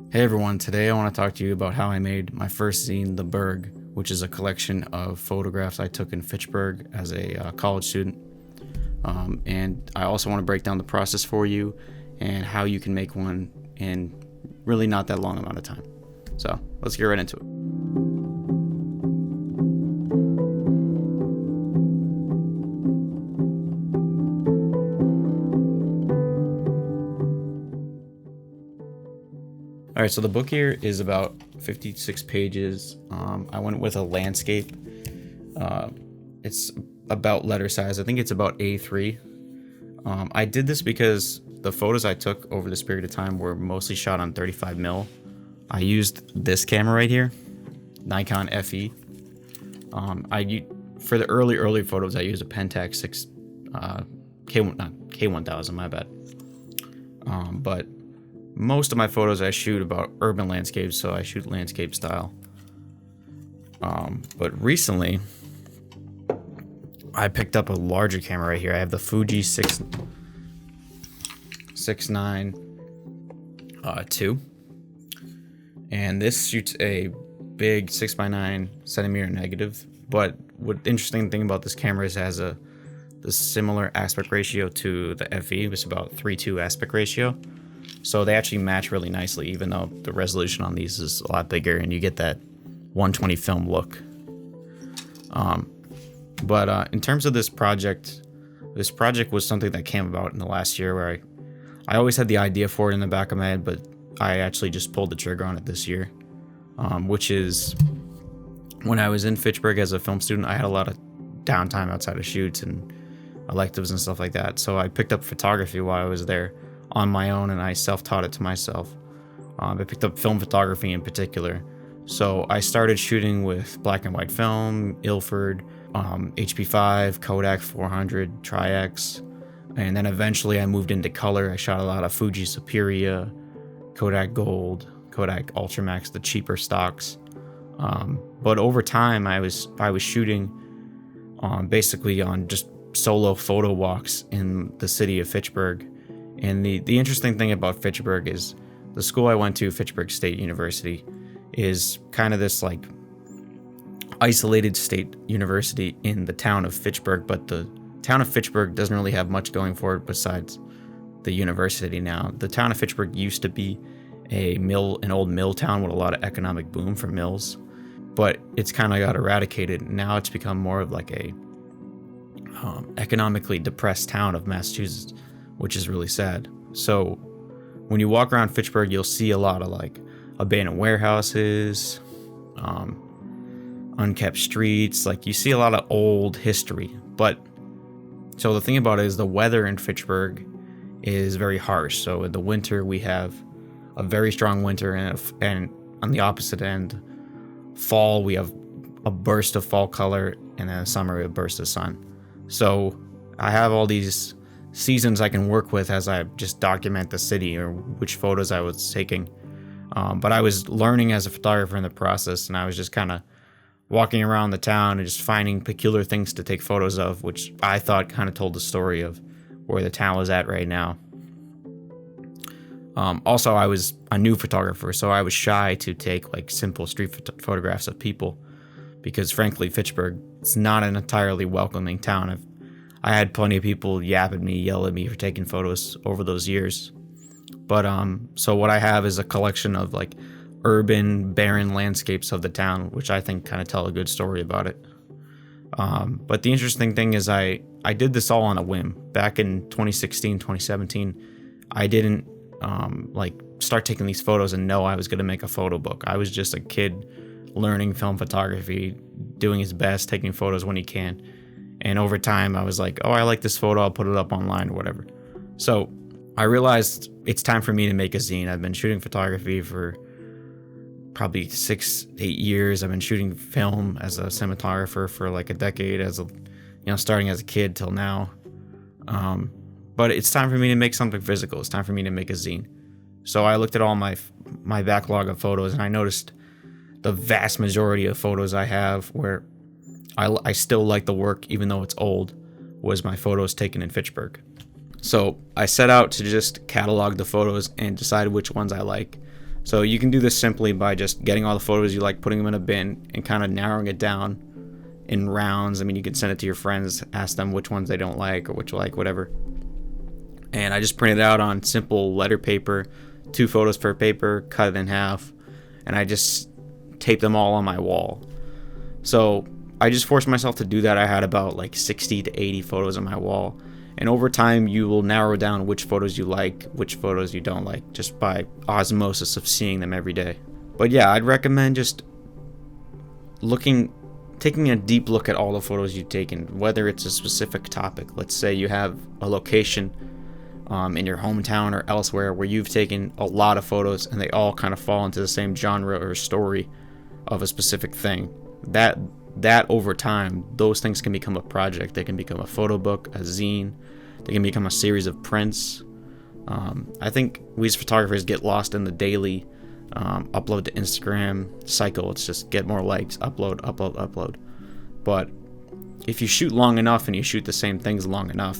Hey everyone, today I want to talk to you about how I made my first zine, The Berg, which is a collection of photographs I took in Fitchburg as a college student. And I also want to break down the process for you and how you can make one in really not that long amount of time. So let's get right into it. All right, so the book here is about 56 pages. I went with a landscape. It's about letter size. I think it's about A3. I did this because the photos I took over this period of time were mostly shot on 35mm. I used this camera right here, Nikon FE. For the early photos, I used a Pentax 6 K1000. My bad. But most of my photos I shoot about urban landscapes, so I shoot landscape style. But recently, I picked up a larger camera right here. I have the Fuji 6.9 II, and this shoots a big 6x9 centimeter negative. But what the interesting thing about this camera is it has the similar aspect ratio to the FE. It's about 3:2 aspect ratio. So they actually match really nicely, even though the resolution on these is a lot bigger and you get that 120 film look. But in terms of this project was something that came about in the last year where I always had the idea for it in the back of my head, but I actually just pulled the trigger on it this year, which is when I was in Fitchburg as a film student. I had a lot of downtime outside of shoots and electives and stuff like that. So I picked up photography while I was there on my own, and I self-taught it to myself. I picked up film photography in particular. So I started shooting with black and white film, Ilford, HP5, Kodak 400, Tri-X, and then eventually I moved into color. I shot a lot of Fuji Superia, Kodak Gold, Kodak Ultramax, the cheaper stocks. But over time, I was shooting basically on just solo photo walks in the city of Fitchburg. And the interesting thing about Fitchburg is the school I went to, Fitchburg State University, is kind of this like isolated state university in the town of Fitchburg, but the town of Fitchburg doesn't really have much going for it besides the university now. The town of Fitchburg used to be an old mill town with a lot of economic boom for mills, but it's kind of got eradicated. Now it's become more of like a economically depressed town of Massachusetts, which is really sad. So when you walk around Fitchburg, you'll see a lot of like abandoned warehouses, unkept streets. Like you see a lot of old history. But so the thing about it is the weather in Fitchburg is very harsh. So in the winter we have a very strong winter, and on the opposite end, fall, we have a burst of fall color, and then summer a burst of sun. So I have all these seasons I can work with as I just document the city or which photos I was taking. But I was learning as a photographer in the process, and I was just kind of walking around the town and just finding peculiar things to take photos of, which I thought kind of told the story of where the town was at right now. Also, I was a new photographer, so I was shy to take like simple street photographs of people because frankly, Fitchburg is not an entirely welcoming town. I had plenty of people yell at me for taking photos over those years. But so what I have is a collection of like urban, barren landscapes of the town, which I think kind of tell a good story about it. But the interesting thing is I did this all on a whim. Back in 2016, 2017, I didn't start taking these photos and know I was going to make a photo book. I was just a kid learning film photography, doing his best, taking photos when he can. And over time, I was like, oh, I like this photo, I'll put it up online or whatever. So I realized it's time for me to make a zine. I've been shooting photography for probably 6-8 years. I've been shooting film as a cinematographer for like a decade, starting as a kid till now. But it's time for me to make something physical. It's time for me to make a zine. So I looked at all my backlog of photos, and I noticed the vast majority of photos I have where I still like the work, even though it's old, was my photos taken in Fitchburg. So I set out to just catalog the photos and decide which ones I like. So you can do this simply by just getting all the photos you like, putting them in a bin, and kind of narrowing it down in rounds. I mean, you can send it to your friends, ask them which ones they don't like or which you like, whatever. And I just printed it out on simple letter paper, 2 photos per paper, cut it in half, and I just taped them all on my wall. So I just forced myself to do that. I had about like 60 to 80 photos on my wall. And over time, you will narrow down which photos you like, which photos you don't like, just by osmosis of seeing them every day. But yeah, I'd recommend just taking a deep look at all the photos you've taken, whether it's a specific topic. Let's say you have a location in your hometown or elsewhere where you've taken a lot of photos and they all kind of fall into the same genre or story of a specific thing. That over time, those things can become a project. They can become a photo book, a zine. They can become a series of prints. I think we as photographers get lost in the daily upload to Instagram cycle. It's just get more likes, upload. But if you shoot long enough and you shoot the same things long enough,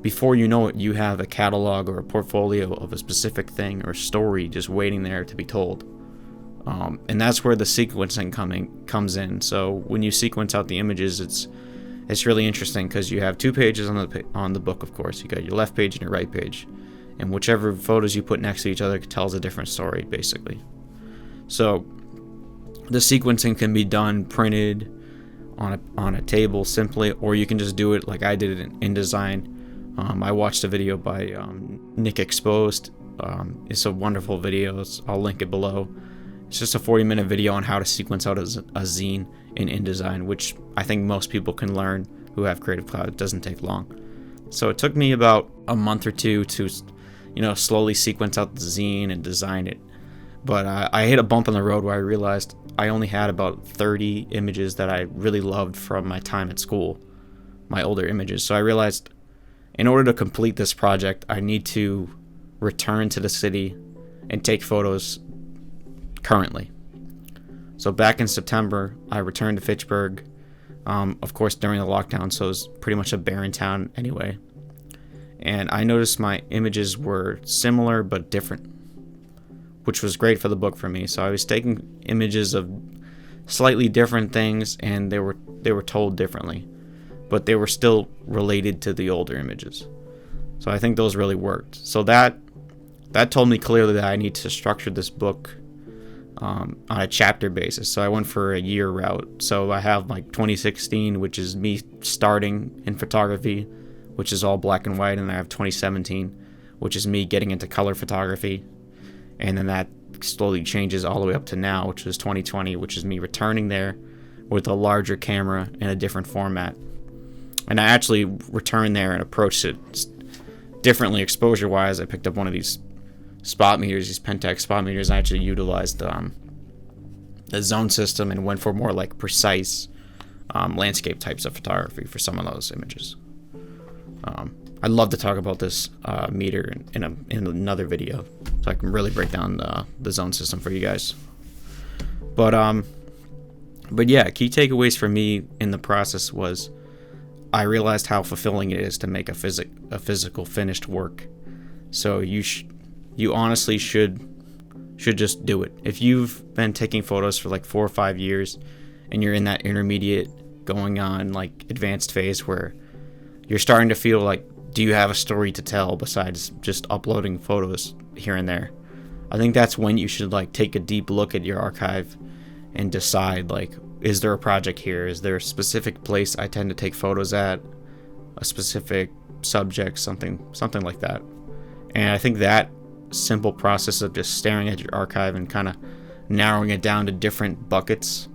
before you know it, you have a catalog or a portfolio of a specific thing or story just waiting there to be told. And that's where the sequencing comes in. So when you sequence out the images, it's really interesting because you have 2 pages on the book. Of course, you got your left page and your right page, and whichever photos you put next to each other tells a different story, basically. So the sequencing can be done printed on a table simply, or you can just do it like I did it in InDesign. I watched a video by Nick Exposed. It's a wonderful video. I'll link it below. It's just a 40-minute video on how to sequence out a zine in InDesign, which I think most people can learn who have Creative Cloud. It doesn't take long. So it took me about a month or 2 to, slowly sequence out the zine and design it. But I hit a bump in the road where I realized I only had about 30 images that I really loved from my time at school, my older images. So I realized in order to complete this project, I need to return to the city and take photos currently. So back in September, I returned to Fitchburg, of course during the lockdown, so it was pretty much a barren town anyway. And I noticed my images were similar but different, which was great for the book for me. So I was taking images of slightly different things, and they were told differently, but they were still related to the older images. So I think those really worked. So that told me clearly that I need to structure this book on a chapter basis. So I went for a year route. So I have like 2016, which is me starting in photography, which is all black and white, and I have 2017, which is me getting into color photography, and then that slowly changes all the way up to now, which is 2020, which is me returning there with a larger camera and a different format. And I actually returned there and approached it differently exposure wise. I picked up one of these spot meters, these Pentax spot meters. I actually utilized the zone system and went for more like precise landscape types of photography for some of those images. I'd love to talk about this meter in another video, so I can really break down the zone system for you guys. But yeah, key takeaways for me in the process was I realized how fulfilling it is to make a physical finished work. So you honestly should just do it. If you've been taking photos for like 4 or 5 years and you're in that intermediate going on like advanced phase where you're starting to feel like, do you have a story to tell besides just uploading photos here and there? I think that's when you should like take a deep look at your archive and decide like, is there a project here? Is there a specific place I tend to take photos at? A specific subject, something like that. And I think that simple process of just staring at your archive and kind of narrowing it down to different buckets,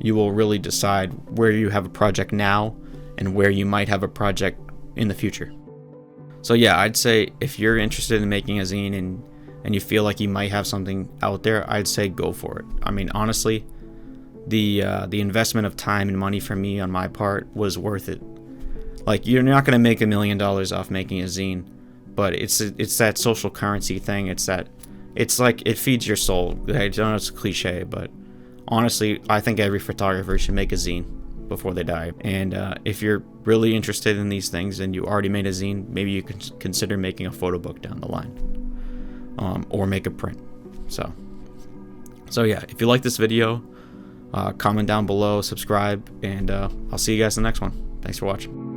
you will really decide where you have a project now and where you might have a project in the future. So yeah, I'd say if you're interested in making a zine and you feel like you might have something out there, I'd say go for it. I mean, honestly, the investment of time and money for me on my part was worth it. Like, you're not going to make $1 million off making a zine, but it's that social currency thing. It's like it feeds your soul. I know it's a cliche, but honestly, I think every photographer should make a zine before they die. And if you're really interested in these things and you already made a zine, maybe you can consider making a photo book down the line, or make a print. So So yeah, if you like this video, comment down below, subscribe, and I'll see you guys in the next one. Thanks for watching.